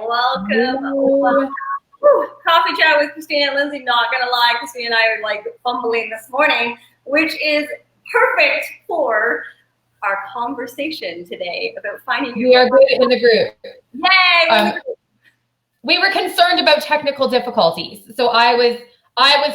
welcome. Welcome. Whew. Coffee chat with Christina Lindsay. Not gonna lie, Christina and I are like fumbling this morning, which is perfect for our conversation today about finding. We are good in the group. Yay! We were concerned about technical difficulties, so I was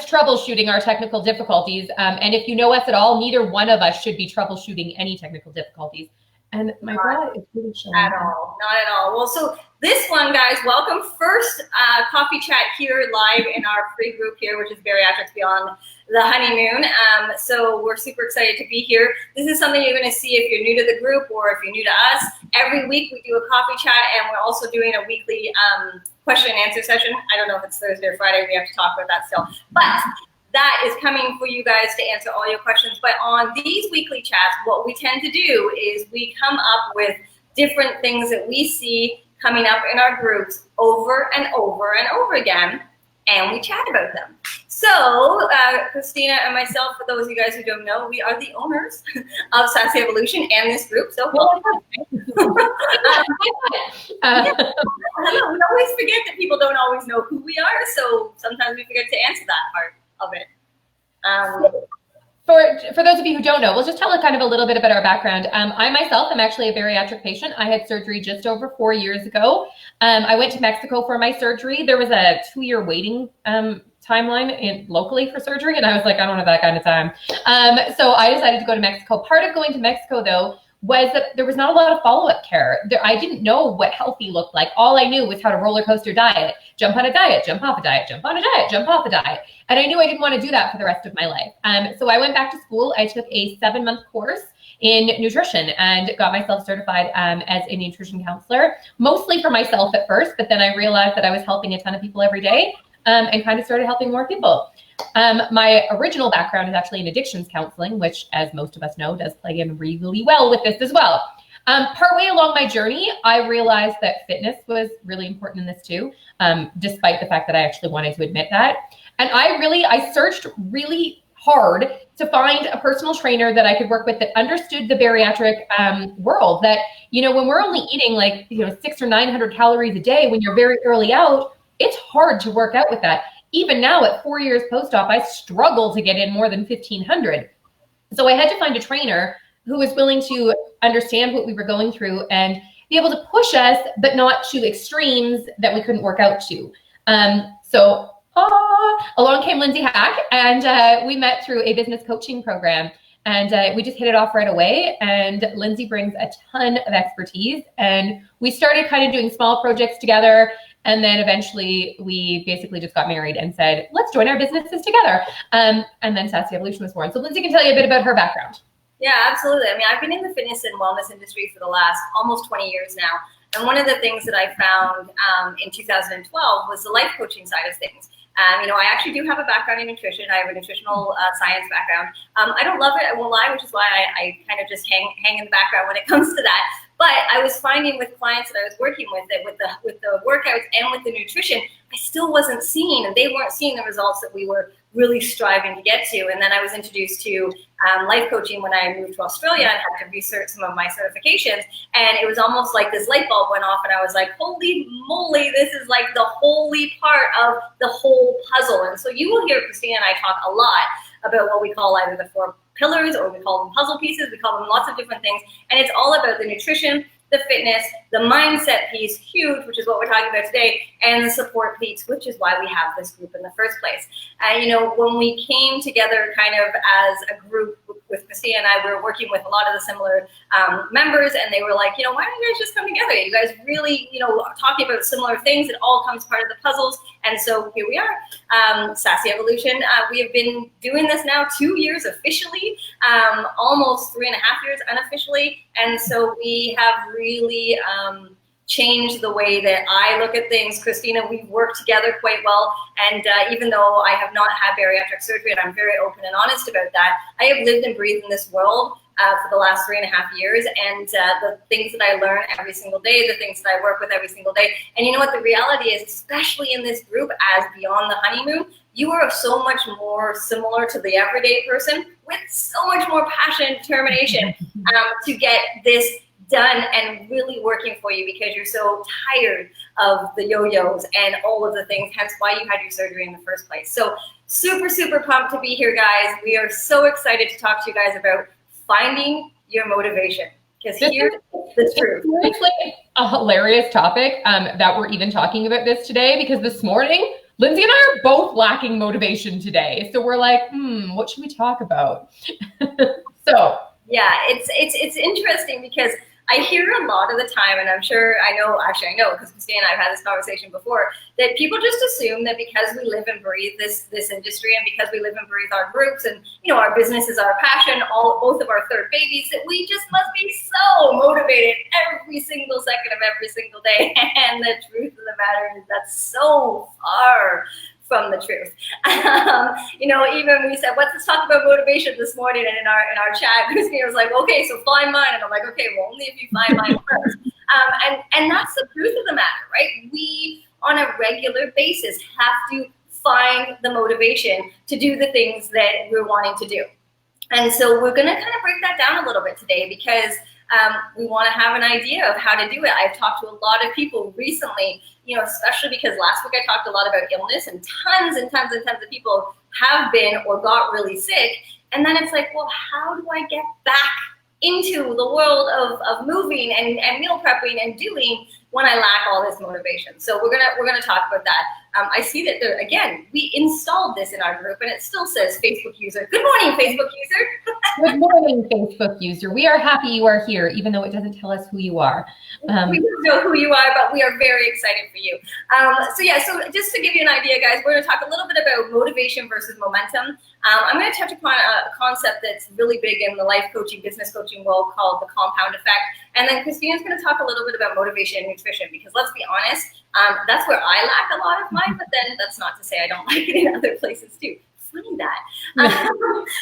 troubleshooting our technical difficulties. And if you know us at all, neither one of us should be troubleshooting any technical difficulties. And my God, it's really showing at all, not at all. Well, so this one, guys, welcome. First coffee chat here live in our free group here, which is Bariatrics Beyond the Honeymoon. So we're super excited to be here. This is something you're going to see if you're new to the group or if you're new to us. Every week we do a coffee chat, and we're also doing a weekly question and answer session. I don't know if it's Thursday or Friday. We have to talk about that still. But that is coming for you guys to answer all your questions. But on these weekly chats, what we tend to do is we come up with different things that we see coming up in our groups over and over and over again, and we chat about them. So Christina and myself, for those of you guys who don't know, we are the owners of Sassy Evolution and this group. So welcome. Yeah. We always forget that people don't always know who we are, so sometimes we forget to answer that part of it. For those of you who don't know, we'll just tell kind of a little bit about our background. I myself am actually a bariatric patient. I had surgery just over 4 years ago. I went to Mexico for my surgery. There was a 2-year waiting timeline locally for surgery, and I was like, I don't have that kind of time. So I decided to go to Mexico. Part of going to Mexico, though, was that there was not a lot of follow-up care. I didn't know what healthy looked like. All I knew was how to roller coaster diet, jump on a diet, jump off a diet, jump on a diet, jump off a diet. And I knew I didn't want to do that for the rest of my life. So I went back to school. I took a 7-month course in nutrition and got myself certified as a nutrition counselor, mostly for myself at first, but then I realized that I was helping a ton of people every day and kind of started helping more people. My original background is actually in addictions counseling, which, as most of us know, does play in really well with this as well. Partway along my journey, I realized that fitness was really important in this too, despite the fact that I actually wanted to admit that. And I searched really hard to find a personal trainer that I could work with that understood the bariatric world. That, when we're only eating 600 or 900 calories a day, when you're very early out, it's hard to work out with that. Even now at 4 years post-op, I struggle to get in more than 1,500. So I had to find a trainer who was willing to understand what we were going through and be able to push us, but not to extremes that we couldn't work out to. So along came Lindsay Hack, and we met through a business coaching program. And we just hit it off right away. And Lindsay brings a ton of expertise. And we started kind of doing small projects together. And then eventually we basically just got married and said, let's join our businesses together. And then Sassy Evolution was born. So Lindsay can tell you a bit about her background. Yeah, absolutely. I mean, I've been in the fitness and wellness industry for the last almost 20 years now. And one of the things that I found in 2012 was the life coaching side of things. I actually do have a background in nutrition. I have a nutritional science background. I don't love it, I won't lie, which is why I kind of just hang in the background when it comes to that. But I was finding with clients that I was working with that with the workouts and with the nutrition, I still wasn't seeing, and they weren't seeing the results that we were really striving to get to. And then I was introduced to life coaching when I moved to Australia and had to research some of my certifications. And it was almost like this light bulb went off, and I was like, holy moly, this is like the holy part of the whole puzzle. And so you will hear Christina and I talk a lot about what we call either the 4 pillars, or we call them puzzle pieces. We call them lots of different things. And it's all about the nutrition, the fitness, the mindset piece, huge, which is what we're talking about today, and the support piece, which is why we have this group in the first place. When we came together kind of as a group with Christina and I, we were working with a lot of the similar members, and they were like, why don't you guys just come together? You guys really, are talking about similar things. It all comes part of the puzzles. And so here we are, Sassy Evolution. We have been doing this now 2 years officially, almost 3.5 years unofficially. And so we have really changed the way that I look at things. Christina, we've worked together quite well. And even though I have not had bariatric surgery, and I'm very open and honest about that, I have lived and breathed in this world for the last 3.5 years. And the things that I learn every single day, the things that I work with every single day. And you know what the reality is, especially in this group as Beyond the Honeymoon, you are so much more similar to the everyday person with so much more passion and determination to get this done and really working for you because you're so tired of the yo-yos and all of the things, hence why you had your surgery in the first place. So super, super pumped to be here, guys. We are so excited to talk to you guys about finding your motivation, because here's the truth. It's like a hilarious topic that we're even talking about this today, because this morning, Lindsay and I are both lacking motivation today. So we're like, what should we talk about? So yeah, it's interesting because I hear a lot of the time, and I'm sure I know because Christina and I have had this conversation before, that people just assume that because we live and breathe this industry, and because we live and breathe our groups, and our business is our passion, both of our third babies, that we just must be so motivated every single second of every single day. And the truth of the matter is that's so far from the truth. Even we said, let's talk about motivation this morning, and in our chat, Christina was like, okay, so find mine, and I'm like, okay, well, only if you find mine first. And that's the truth of the matter, right? We, on a regular basis, have to find the motivation to do the things that we're wanting to do. And so we're going to kind of break that down a little bit today, because we want to have an idea of how to do it. I've talked to a lot of people recently, especially because last week I talked a lot about illness, and tons and tons and tons of people have been or got really sick. And then it's like, well, how do I get back into the world of moving and meal prepping and doing when I lack all this motivation? So we're gonna talk about that. I see that there, again, we installed this in our group, and it still says Facebook user. Good morning, Facebook user. Good morning, Facebook user. We are happy you are here, even though it doesn't tell us who you are. We don't know who you are, but we are very excited for you. So just to give you an idea, guys, we're going to talk a little bit about motivation versus momentum. I'm going to touch upon a concept that's really big in the life coaching, business coaching world, called the compound effect. And then Christina's going to talk a little bit about motivation and nutrition, because let's be honest, that's where I lack a lot of mine, but then that's not to say I don't like it in other places too. Funny that.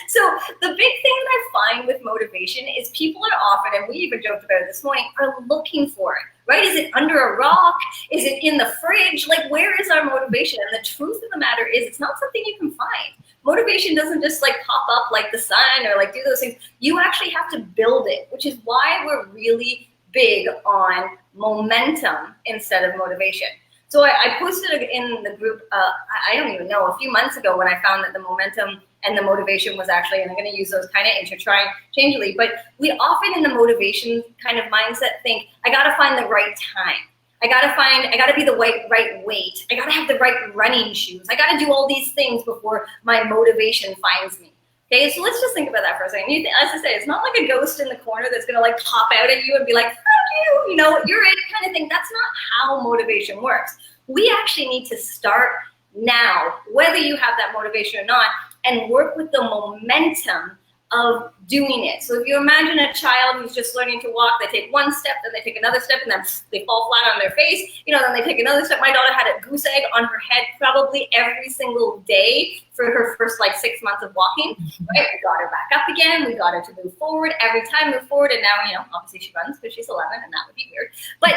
So the big thing that I find with motivation is people are often, and we even joked about it this morning, are looking for it, right? Is it under a rock? Is it in the fridge? Like, where is our motivation? And the truth of the matter is, it's not something you can find. Motivation doesn't just like pop up like the sun or like do those things. You actually have to build it, which is why we're really big on momentum instead of motivation. So I posted it in the group, I don't even know, a few months ago, when I found that the momentum and the motivation was actually, and I'm going to use those kind of interchangeably, but we often in the motivation kind of mindset think, I got to find the right time. I got to be the right weight. I got to have the right running shoes. I got to do all these things before my motivation finds me. Okay, so let's just think about that for a second. As I say, it's not like a ghost in the corner that's going to like pop out at you and be like, fuck you, you're it kind of thing. That's not how motivation works. We actually need to start now, whether you have that motivation or not, and work with the momentum of doing it. So if you imagine a child who's just learning to walk, they take one step, then they take another step, and then they fall flat on their face, then they take another step. My daughter had a goose egg on her head probably every single day for her first 6 months of walking, right? We got her back up again. We got her to move forward every time, move forward. And now, obviously she runs because she's 11, and that would be weird. But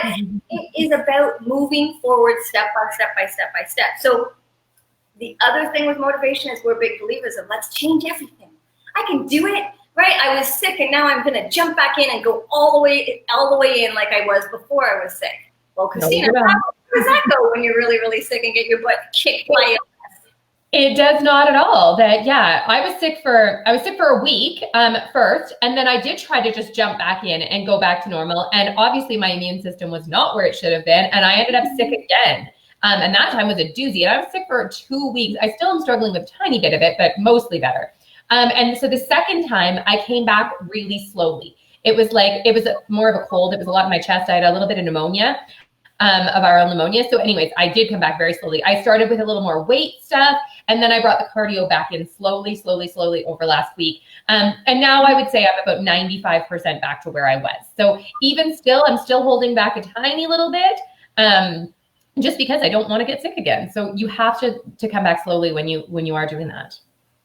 it is about moving forward step by step by step by step. So the other thing with motivation is we're big believers of let's change everything. I can do it, right? I was sick, and now I'm going to jump back in and go all the way in like I was before I was sick. Well, Christina, how does that go when you're really, really sick and get your butt kicked by illness? It does not at all. I was sick for a week first, and then I did try to just jump back in and go back to normal. And obviously my immune system was not where it should have been, and I ended up sick again. And that time was a doozy, and I was sick for 2 weeks. I still am struggling with a tiny bit of it, but mostly better. And so the second time I came back really slowly. It was more of a cold. It was a lot in my chest. I had a little bit of pneumonia, of viral pneumonia. So anyways, I did come back very slowly. I started with a little more weight stuff, and then I brought the cardio back in slowly over last week. And now I would say I'm about 95% back to where I was. So even still, I'm still holding back a tiny little bit, just because I don't want to get sick again. So you have to come back slowly when you are doing that.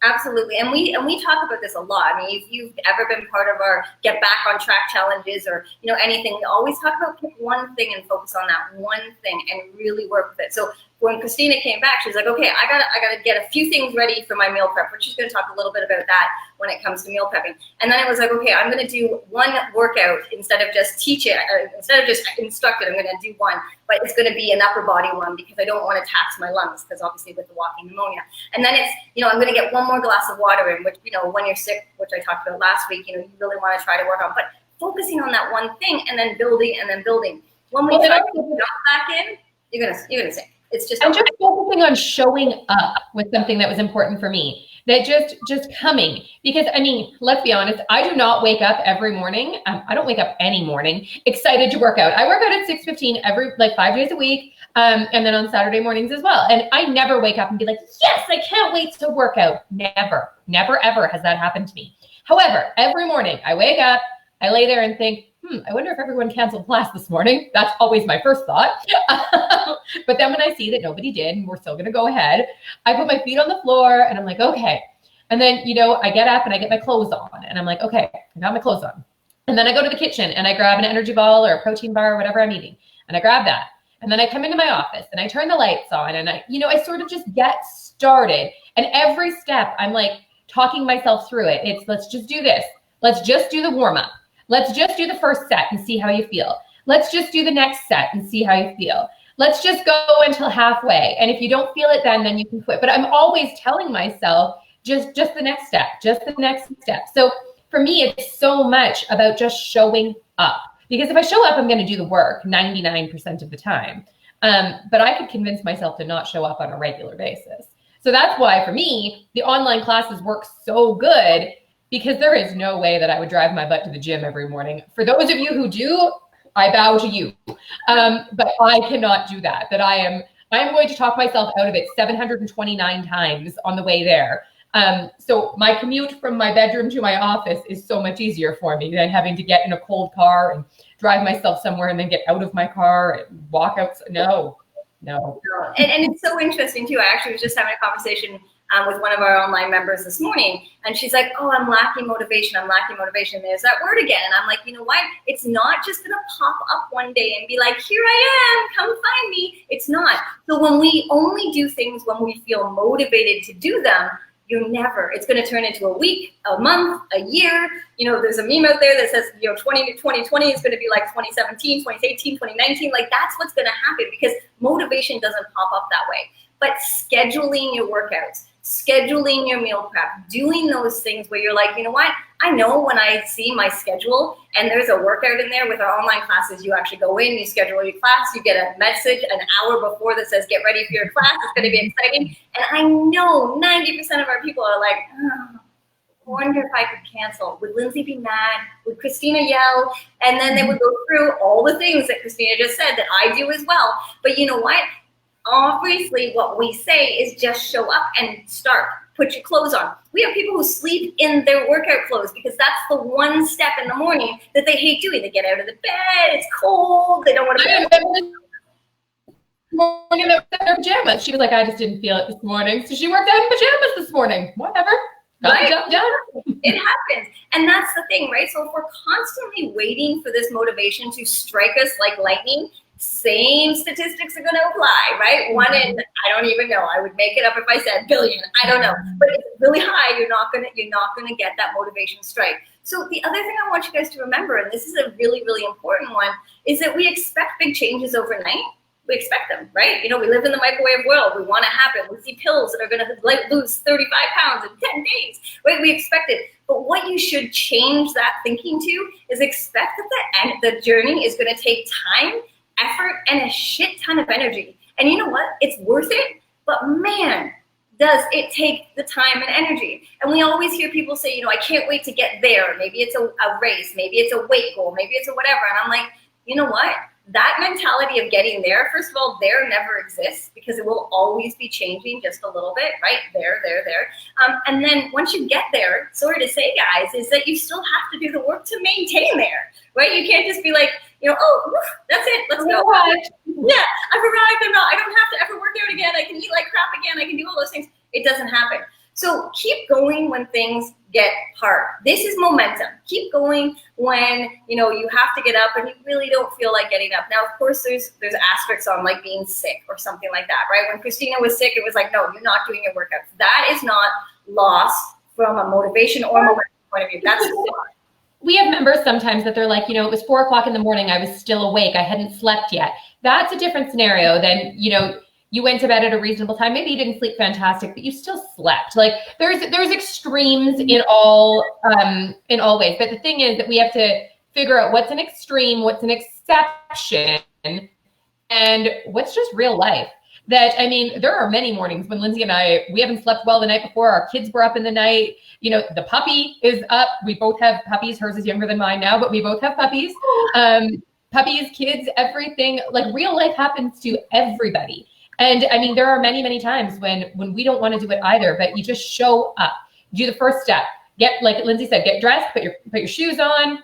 Absolutely. And we talk about this a lot. I mean, if you've ever been part of our Get Back on Track challenges or, anything, we always talk about pick one thing and focus on that one thing and really work with it. So when Christina came back, she's like, okay, I gotta get a few things ready for my meal prep, which she's gonna talk a little bit about that when it comes to meal prepping. And then it was like, okay, I'm gonna do one workout instead of just teach it, instead of just instruct it, I'm gonna do one, but it's gonna be an upper body one because I don't wanna tax my lungs, because obviously with the walking pneumonia. And then it's, I'm gonna get one more glass of water in, which, when you're sick, which I talked about last week, you really wanna try to work on, but focusing on that one thing and then building and then building. When we try to jump back in, you're gonna sink. It's just I'm just focusing on showing up with something that was important for me. That just coming, because I mean, let's be honest, I do not wake up every morning. I don't wake up any morning excited to work out. I work out at 6:15 every 5 days a week, and then on Saturday mornings as well. And I never wake up and be like, yes, I can't wait to work out. Never ever has that happened to me. However, every morning I wake up, I lay there and think, I wonder if everyone canceled class this morning. That's always my first thought. But then when I see that nobody did and we're still going to go ahead, I put my feet on the floor and I'm like, okay. And then, I get up and I get my clothes on and I'm like, okay, I got my clothes on. And then I go to the kitchen and I grab an energy ball or a protein bar or whatever I'm eating. And I grab that. And then I come into my office and I turn the lights on and I sort of just get started. And every step I'm like talking myself through it. It's, let's just do this. Let's just do the warm up. Let's just do the first set and see how you feel. Let's just do the next set and see how you feel. Let's just go until halfway. And if you don't feel it then you can quit. But I'm always telling myself, just the next step, just the next step. So for me, it's so much about just showing up. Because if I show up, I'm going to do the work 99% of the time. But I could convince myself to not show up on a regular basis. So that's why for me, the online classes work so good, because there is no way that I would drive my butt to the gym every morning. For those of you who do, I bow to you. But I cannot do that. I am going to talk myself out of it 729 times on the way there. So my commute from my bedroom to my office is so much easier for me than having to get in a cold car and drive myself somewhere and then get out of my car and walk out. No. And it's so interesting too. I actually was just having a conversation with one of our online members this morning, and she's like, oh, I'm lacking motivation. There's that word again. And I'm like, you know what? It's not just going to pop up one day and be like, here I am, come find me. It's not. So when we only do things when we feel motivated to do them, it's going to turn into a week, a month, a year. There's a meme out there that says, 2020 is going to be like 2017, 2018, 2019. Like that's what's going to happen, because motivation doesn't pop up that way. But scheduling your workouts, scheduling your meal prep, doing those things where you're like, you know what? I know when I see my schedule and there's a workout in there. With our online classes, you actually go in, you schedule your class, you get a message an hour before that says, get ready for your class. It's going to be exciting. And I know 90% of our people are like, oh, I wonder if I could cancel. Would Lindsay be mad? Would Christina yell? And then they would go through all the things that Christina just said that I do as well. But you know what? Obviously, what we say is just show up and start. Put your clothes on. We have people who sleep in their workout clothes because that's the one step in the morning that they hate doing. They get out of the bed, it's cold, they don't want to be morning in her pajamas. She was like, I just didn't feel it this morning. So she worked out in pajamas this morning. Whatever. Right? It happens. And that's the thing, right? So if we're constantly waiting for this motivation to strike us like lightning, same statistics are going to apply, right? One in, I don't even know. I would make it up if I said billion. I don't know. But if it's really high, you're not going to get that motivation strike. So the other thing I want you guys to remember, and this is a really, really important one, is that we expect big changes overnight. We expect them, right? We live in the microwave world. We want to happen. We see pills that are going to lose 35 pounds in 10 days, right? We expect it. But what you should change that thinking to is expect that the journey is going to take time, effort, and a shit ton of energy. And you know what? It's worth it. But man, does it take the time and energy. And we always hear people say, I can't wait to get there. Maybe it's a race. Maybe it's a weight goal. Maybe it's a whatever. And I'm like, you know what? That mentality of getting there, first of all, there never exists, because it will always be changing just a little bit, right? There. And then once you get there, sorry to say, guys, is that you still have to do the work to maintain there, right? You can't just be like, oh, that's it, let's go. Yeah, I've arrived. I don't have to ever work out again. I can eat like crap again. I can do all those things. It doesn't happen. So keep going when things get hard. This is momentum. Keep going when, you know, you have to get up and you really don't feel like getting up. Now, of course, there's aspects on like being sick or something like that, right? When Christina was sick, it was like, no, you're not doing your workouts. That is not lost from a motivation or momentum point of view. That's we have members sometimes that they're like, you know, it was 4 o'clock in the morning. I was still awake. I hadn't slept yet. That's a different scenario than, you know, you went to bed at a reasonable time. Maybe you didn't sleep fantastic, but you still slept. Like there's extremes in all ways. But the thing is that we have to figure out what's an extreme, what's an exception, and what's just real life. That, I mean, there are many mornings when Lindsay and we haven't slept well the night before. Our kids were up in the night. You know, the puppy is up. We both have puppies. Hers is younger than mine now, but we both have puppies. Puppies, kids, everything. Like real life happens to everybody. And I mean, there are many, many times when we don't want to do it either, but you just show up. Do the first step. Get, like Lindsay said, get dressed, put your shoes on,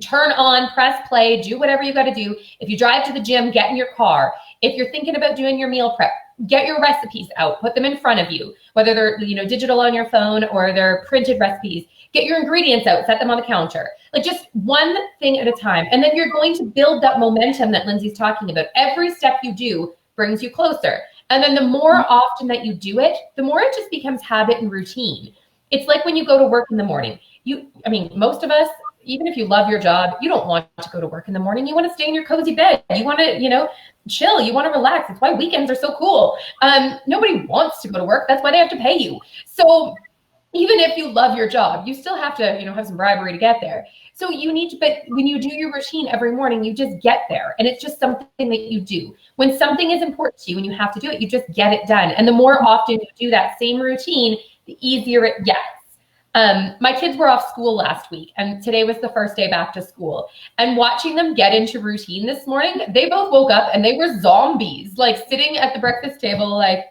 turn on, press play, do whatever you got to do. If you drive to the gym, get in your car. If you're thinking about doing your meal prep, get your recipes out, put them in front of you, whether they're, you know, digital on your phone or they're printed recipes. Get your ingredients out, set them on the counter. Like just one thing at a time. And then you're going to build that momentum that Lindsay's talking about. Every step you do brings you closer. And then the more often that you do it, the more it just becomes habit and routine. It's like when you go to work in the morning. I mean, most of us, even if you love your job, you don't want to go to work in the morning. You want to stay in your cozy bed. You want to, you know, chill. You want to relax. It's why weekends are so cool. Nobody wants to go to work. That's why they have to pay you. So even if you love your job, you still have to, you know, have some bribery to get there. So you need to, but when you do your routine every morning, you just get there. And it's just something that you do. When something is important to you and you have to do it, you just get it done. And the more often you do that same routine, the easier it gets. My kids were off school last week and today was the first day back to school, and watching them get into routine this morning, they both woke up and they were zombies, like sitting at the breakfast table, like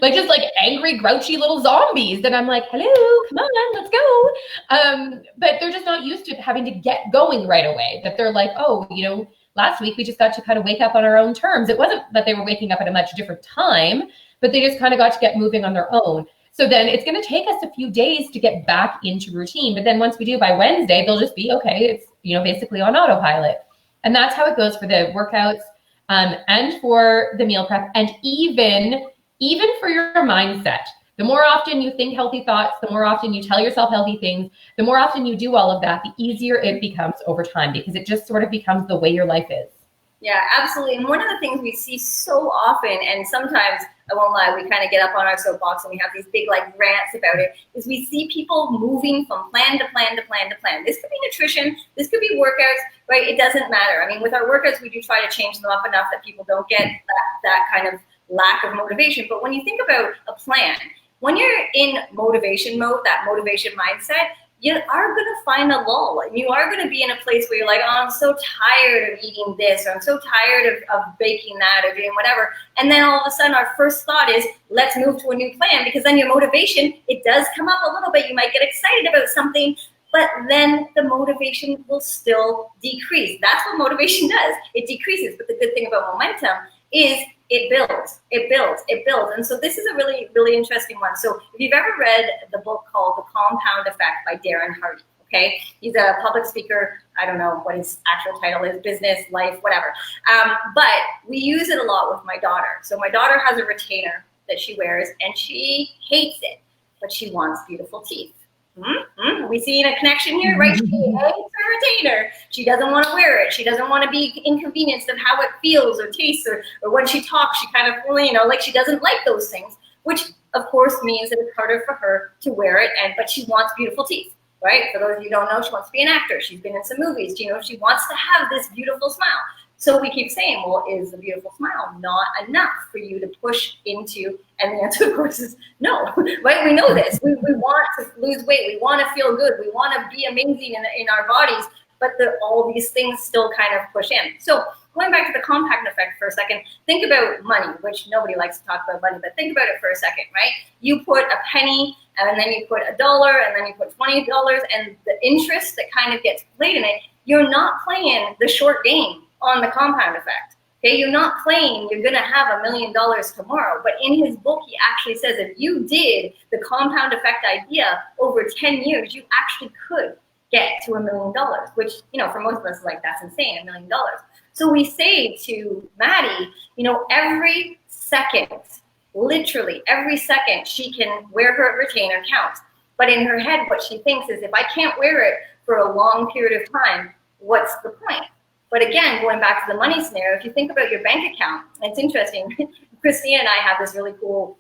just like angry, grouchy little zombies. And I'm like, hello, come on, let's go. But they're just not used to having to get going right away. That they're like, oh, you know, last week we just got to kind of wake up on our own terms. It wasn't that they were waking up at a much different time, but they just kind of got to get moving on their own. So then it's going to take us a few days to get back into routine. But then once we do, by Wednesday, they'll just be, okay, it's, you know, basically on autopilot. And that's how it goes for the workouts and for the meal prep, and even for your mindset. The more often you think healthy thoughts, the more often you tell yourself healthy things, the more often you do all of that, the easier it becomes over time, because it just sort of becomes the way your life is. Yeah, absolutely. And one of the things we see so often, and sometimes, I won't lie, we kind of get up on our soapbox and we have these big like rants about it, is we see people moving from plan to plan to plan to plan. This could be nutrition, this could be workouts, right? It doesn't matter. I mean, with our workouts, we do try to change them up enough that people don't get that kind of lack of motivation. But when you think about a plan, when you're in motivation mode, that motivation mindset, you are going to find a lull, and you are going to be in a place where you're like, oh, I'm so tired of eating this, or I'm so tired of baking that, or doing whatever. And then all of a sudden our first thought is, let's move to a new plan, because then your motivation, it does come up a little bit. You might get excited about something, but then the motivation will still decrease. That's what motivation does. It decreases. But the good thing about momentum is it builds, it builds, it builds. And so this is a really, really interesting one. So if you've ever read the book called The Compound Effect by Darren Hardy, okay? He's a public speaker. I don't know what his actual title is, business, life, whatever. But we use it a lot with my daughter. So my daughter has a retainer that she wears and she hates it, but she wants beautiful teeth. We see a connection here, right? She hates her retainer. She doesn't want to wear it. She doesn't want to be inconvenienced of how it feels or tastes, or when she talks, she kind of, you know, like she doesn't like those things, which of course means that it's harder for her to wear it. But she wants beautiful teeth, right? For those of you who don't know, she wants to be an actor. She's been in some movies. You know, she wants to have this beautiful smile. So we keep saying, well, is the beautiful smile not enough for you to push into? And the answer, of course, is no, right? We know this. We want to lose weight. We want to feel good. We want to be amazing in our bodies, but all these things still kind of push in. So going back to the compound effect for a second, think about money, which nobody likes to talk about money, but think about it for a second, right? You put a penny, and then you put $1, and then you put $20, and the interest that kind of gets played in it, you're not playing the short game on the compound effect, Okay, you're not claiming you're gonna have $1 million tomorrow, but in his book, he actually says if you did the compound effect idea over 10 years, you actually could get to $1 million, which, for most of us, like, that's insane, $1 million. So we say to Maddie, every second, literally every second she can wear her retainer counts. But in her head, what she thinks is, if I can't wear it for a long period of time, what's the point? But again, going back to the money scenario, if you think about your bank account, it's interesting. Christina and I have this really cool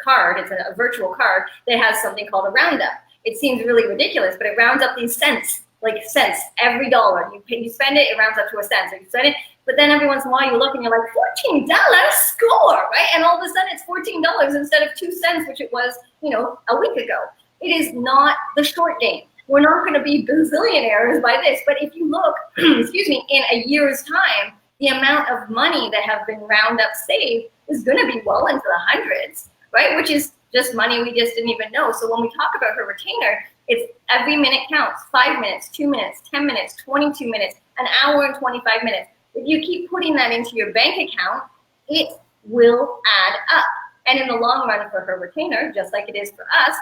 card. It's a virtual card that has something called a roundup. It seems really ridiculous, but it rounds up these cents, like cents, every dollar. You spend it, it rounds up to a cent. So you spend it, but then every once in a while you look and you're like, $14, score, right? And all of a sudden it's $14 instead of 2 cents, which it was, a week ago. It is not the short game. We're not going to be bazillionaires by this, but if you look, excuse me, in a year's time, the amount of money that have been round up saved is going to be well into the hundreds, right? Which is just money we just didn't even know. So when we talk about her retainer, it's every minute counts, 5 minutes, 2 minutes, 10 minutes, 22 minutes, an hour and 25 minutes. If you keep putting that into your bank account, it will add up. And in the long run for her retainer, just like it is for us,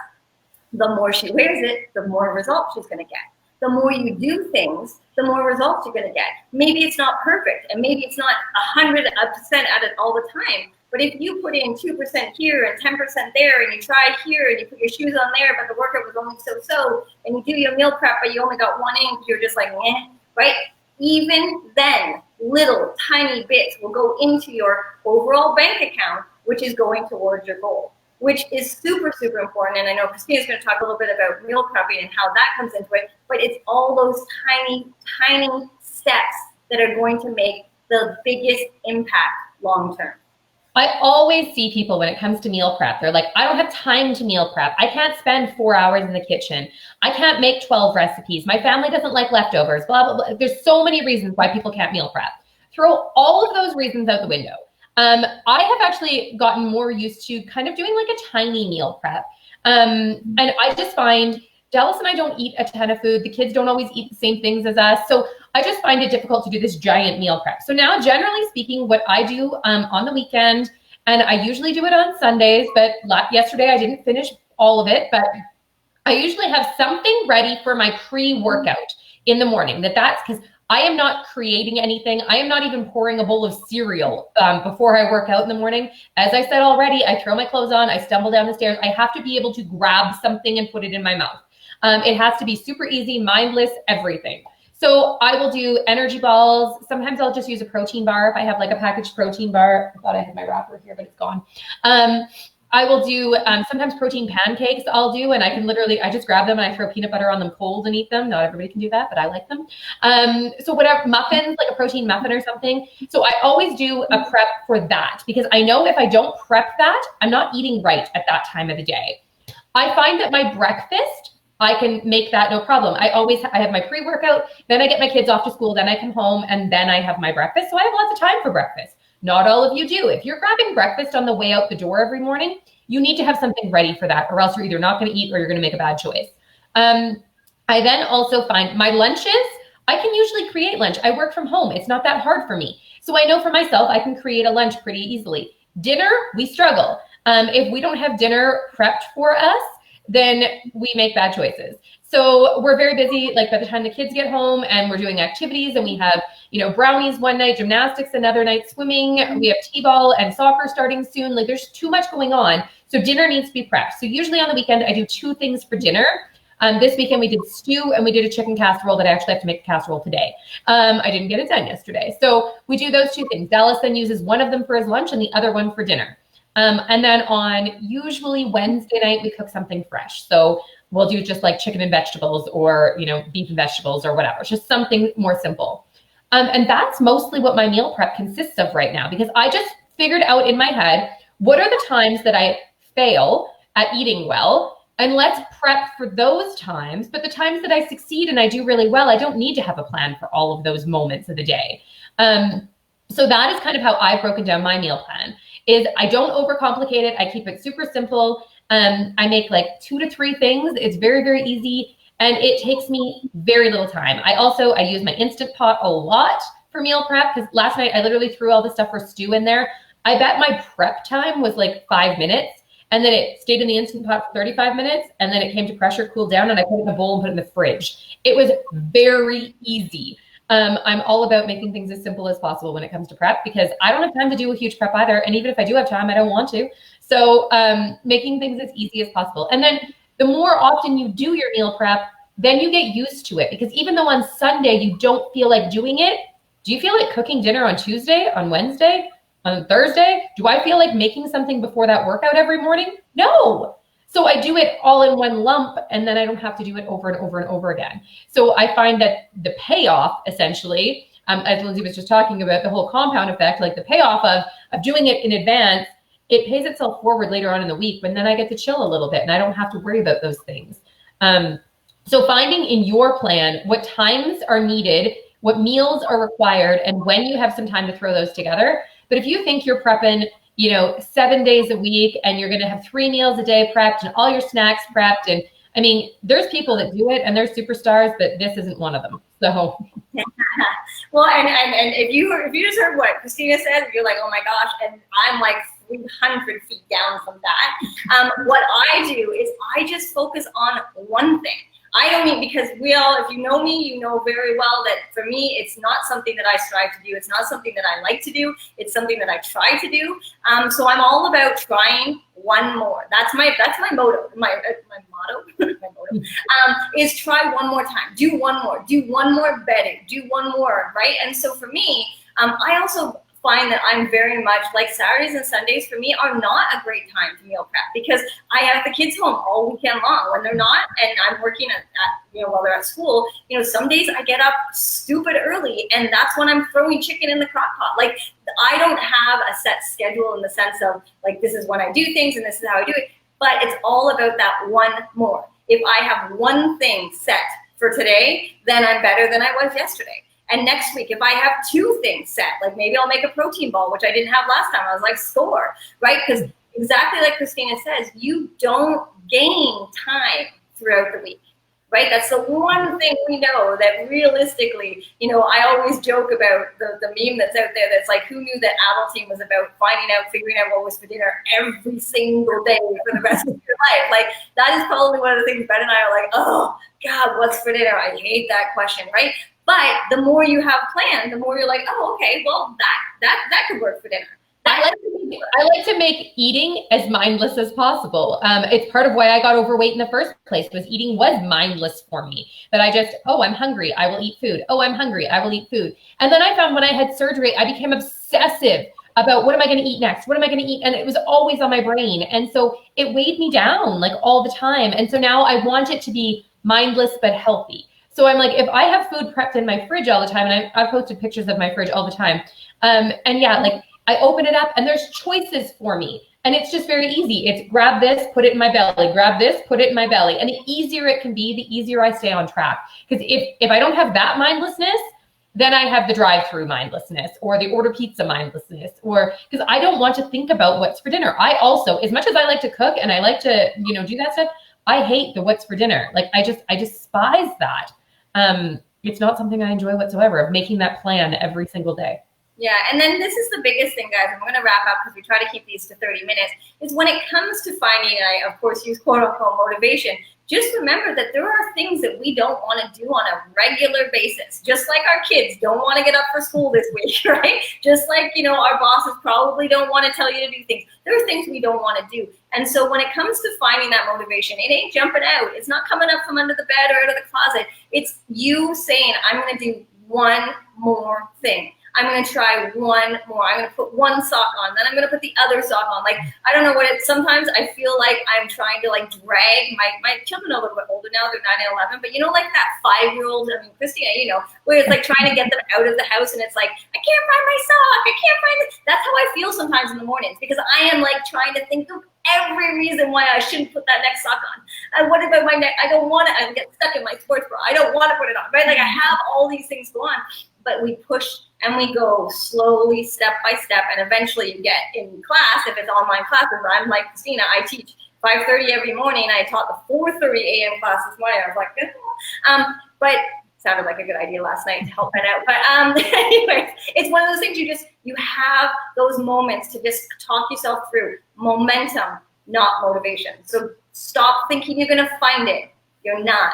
the more she wears it, the more results she's going to get. The more you do things, the more results you're going to get. Maybe it's not perfect, and maybe it's not 100% at it all the time. But if you put in 2% here and 10% there, and you try here, and you put your shoes on there, but the workout was only so-so, and you do your meal prep, but you only got 1 inch, you're just like, right? Even then, little tiny bits will go into your overall bank account, which is going towards your goal, which is super, super important. And I know Christina's going to talk a little bit about meal prepping and how that comes into it, but it's all those tiny, tiny steps that are going to make the biggest impact long-term. I always see people when it comes to meal prep, they're like, I don't have time to meal prep. I can't spend 4 hours in the kitchen. I can't make 12 recipes. My family doesn't like leftovers, blah, blah, blah. There's so many reasons why people can't meal prep. Throw all of those reasons out the window. I have actually gotten more used to kind of doing like a tiny meal prep. And I just find Dallas and I don't eat a ton of food. The kids don't always eat the same things as us. So I just find it difficult to do this giant meal prep. So now, generally speaking, what I do on the weekend, and I usually do it on Sundays, but yesterday I didn't finish all of it, but I usually have something ready for my pre-workout in the morning. That's because I am not creating anything. I am not even pouring a bowl of cereal before I work out in the morning. As I said already, I throw my clothes on, I stumble down the stairs. I have to be able to grab something and put it in my mouth. It has to be super easy, mindless, everything. So I will do energy balls. Sometimes I'll just use a protein bar if I have like a packaged protein bar. I thought I had my wrapper here, but it's gone. I will do sometimes protein pancakes I'll do, and I just grab them and I throw peanut butter on them cold and eat them. Not everybody can do that, but I like them. So whatever, muffins, like a protein muffin or something. So I always do a prep for that, because I know if I don't prep that, I'm not eating right at that time of the day. I find that my breakfast, I can make that no problem. I have my pre-workout, then I get my kids off to school, then I come home, and then I have my breakfast. So I have lots of time for breakfast. Not all of you do. If you're grabbing breakfast on the way out the door every morning, you need to have something ready for that, or else you're either not going to eat or you're going to make a bad choice. I then also find my lunches, I can usually create lunch. I work from home. It's not that hard for me. So I know for myself, I can create a lunch pretty easily. Dinner, we struggle. If we don't have dinner prepped for us, then we make bad choices. So we're very busy, like by the time the kids get home and we're doing activities, and we have, brownies one night, gymnastics another night, swimming, we have t-ball and soccer starting soon. Like there's too much going on. So dinner needs to be prepped. So usually on the weekend, I do 2 things for dinner. This weekend we did stew and we did a chicken casserole that I actually have to make a casserole today. I didn't get it done yesterday. So we do those 2 things. Dallas then uses one of them for his lunch and the other one for dinner. And then on usually Wednesday night, we cook something fresh. So we'll do just like chicken and vegetables, or, beef and vegetables, or whatever. It's just something more simple. And that's mostly what my meal prep consists of right now, because I just figured out in my head, what are the times that I fail at eating well? And let's prep for those times. But the times that I succeed and I do really well, I don't need to have a plan for all of those moments of the day. So that is kind of how I've broken down my meal plan. Is I don't overcomplicate it. I keep it super simple. I make like 2 to 3 things. It's very, very easy. And it takes me very little time. I use my Instant Pot a lot. for meal prep, because last night I literally threw all the stuff for stew in there. I bet my prep time was like 5 minutes, and then it stayed in the Instant Pot for 35 minutes, and then it came to pressure, cooled down, and I put it in a bowl and put it in the fridge. It was very easy. I'm all about making things as simple as possible when it comes to prep, because I don't have time to do a huge prep either. And even if I do have time, I don't want to. So making things as easy as possible. And then the more often you do your meal prep, then you get used to it. Because even though on Sunday you don't feel like doing it, do you feel like cooking dinner on Tuesday, on Wednesday, on Thursday? Do I feel like making something before that workout every morning? No. So I do it all in one lump, and then I don't have to do it over and over and over again. So I find that the payoff, essentially, as Lindsay was just talking about, the whole compound effect, like the payoff of doing it in advance, it pays itself forward later on in the week, but then I get to chill a little bit and I don't have to worry about those things. So finding in your plan what times are needed, what meals are required, and when you have some time to throw those together. But if you think you're prepping, 7 days a week, and you're going to have 3 meals a day prepped and all your snacks prepped. And I mean, there's people that do it and they're superstars, but this isn't one of them. So. Well, and if you just heard what Christina said, you're like, oh my gosh, and I'm like 300 feet down from that. What I do is I just focus on one thing. I don't mean, because if you know me, you know very well that for me, it's not something that I strive to do. It's not something that I like to do. It's something that I try to do. So I'm all about trying one more. That's my motto. My motto is try one more time. Do one more better. Do one more, right? And so for me, I also find that I'm very much like Saturdays and Sundays for me are not a great time to meal prep, because I have the kids home all weekend long. When they're not, and I'm working at while they're at school, some days I get up stupid early, and that's when I'm throwing chicken in the crock pot. Like, I don't have a set schedule in the sense of like, this is when I do things and this is how I do it, but it's all about that one more. If I have one thing set for today, then I'm better than I was yesterday. And next week, if I have 2 things set, like maybe I'll make a protein ball, which I didn't have last time. I was like, score, right? Because exactly like Christina says, you don't gain time throughout the week, right? That's the one thing we know that realistically, I always joke about the meme that's out there that's like, who knew that adulting was about figuring out what was for dinner every single day for the rest of your life? Like, that is probably one of the things Ben and I are like, oh God, what's for dinner? I hate that question, right? But the more you have planned, the more you're like, oh, okay, well, that could work for dinner. I like to make eating as mindless as possible. It's part of why I got overweight in the first place, was eating was mindless for me. That I just, I'm hungry, I will eat food. Oh, I'm hungry, I will eat food. And then I found when I had surgery, I became obsessive about what am I going to eat next? What am I going to eat? And it was always on my brain. And so it weighed me down like all the time. And so now I want it to be mindless but healthy. So I'm like, if I have food prepped in my fridge all the time, and I've posted pictures of my fridge all the time, and yeah, like I open it up and there's choices for me. And it's just very easy. It's grab this, put it in my belly, grab this, put it in my belly. And the easier it can be, the easier I stay on track. Because if I don't have that mindlessness, then I have the drive-through mindlessness or the order pizza mindlessness, or because I don't want to think about what's for dinner. I also, as much as I like to cook and I like to, do that stuff, I hate the what's for dinner. Like I despise that. It's not something I enjoy whatsoever, of making that plan every single day. Yeah, and then this is the biggest thing, guys. I'm going to wrap up because we try to keep these to 30 minutes. Is when it comes to finding, I of course use quote unquote motivation, just remember that there are things that we don't want to do on a regular basis. Just like our kids don't want to get up for school this week, right? Just like, our bosses probably don't want to tell you to do things. There are things we don't want to do. And so when it comes to finding that motivation, it ain't jumping out. It's not coming up from under the bed or out of the closet. It's you saying, I'm going to do one more thing. I'm going to try one more. I'm going to put one sock on, then I'm going to put the other sock on. Like, I don't know what it, sometimes I feel like I'm trying to like drag my children are a little bit older now, they're 9 and 11, but like that 5-year-old, I mean, Christina, where it's like trying to get them out of the house and it's like, I can't find my sock. I can't find it. That's how I feel sometimes in the mornings, because I am like trying to think of every reason why I shouldn't put that next sock on. And what about my neck? I don't want it. I get stuck in my sports bra. I don't want to put it on, right? Like I have all these things go on, but we push and we go slowly, step by step, and eventually you get in class. If it's online classes, I'm like Christina, I teach 5:30 every morning. I taught the 4:30 a.m. class this morning. I was like, but Sounded like a good idea last night to help that out. But anyways, it's one of those things you have those moments to just talk yourself through. Momentum, not motivation. So stop thinking you're gonna find it. You're not.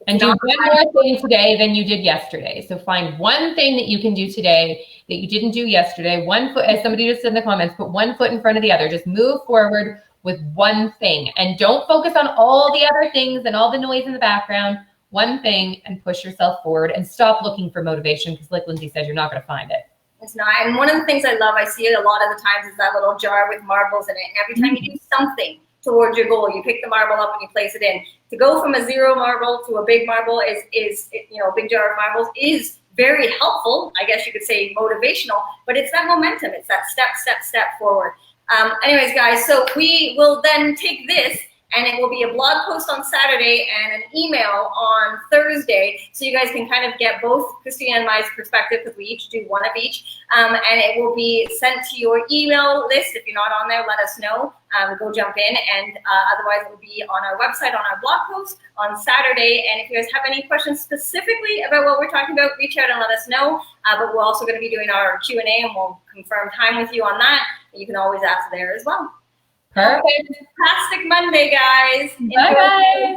And do one more thing today than you did yesterday. So find one thing that you can do today that you didn't do yesterday. One foot, as somebody just said in the comments, put one foot in front of the other. Just move forward with one thing. And don't focus on all the other things and all the noise in the background. One thing and push yourself forward and stop looking for motivation, because like Lindsay said, you're not going to find it. It's not. And one of the things I love, I see it a lot of the times, is that little jar with marbles in it. And every time you do something towards your goal, you pick the marble up and you place it in. To go from a 0 marble to a big marble is a big jar of marbles is very helpful. I guess you could say motivational, but it's that momentum. It's that step forward. Anyways, guys, so we will then take this, and it will be a blog post on Saturday and an email on Thursday, so you guys can kind of get both Christina and my perspective, because we each do one of each, and it will be sent to your email list. If you're not on there, let us know. Go jump in, and otherwise it will be on our website, on our blog post on Saturday. And if you guys have any questions specifically about what we're talking about, reach out and let us know. But we're also going to be doing our Q&A, and we'll confirm time with you on that. You can always ask there as well. Perfect. Fantastic Monday, guys. Bye-bye.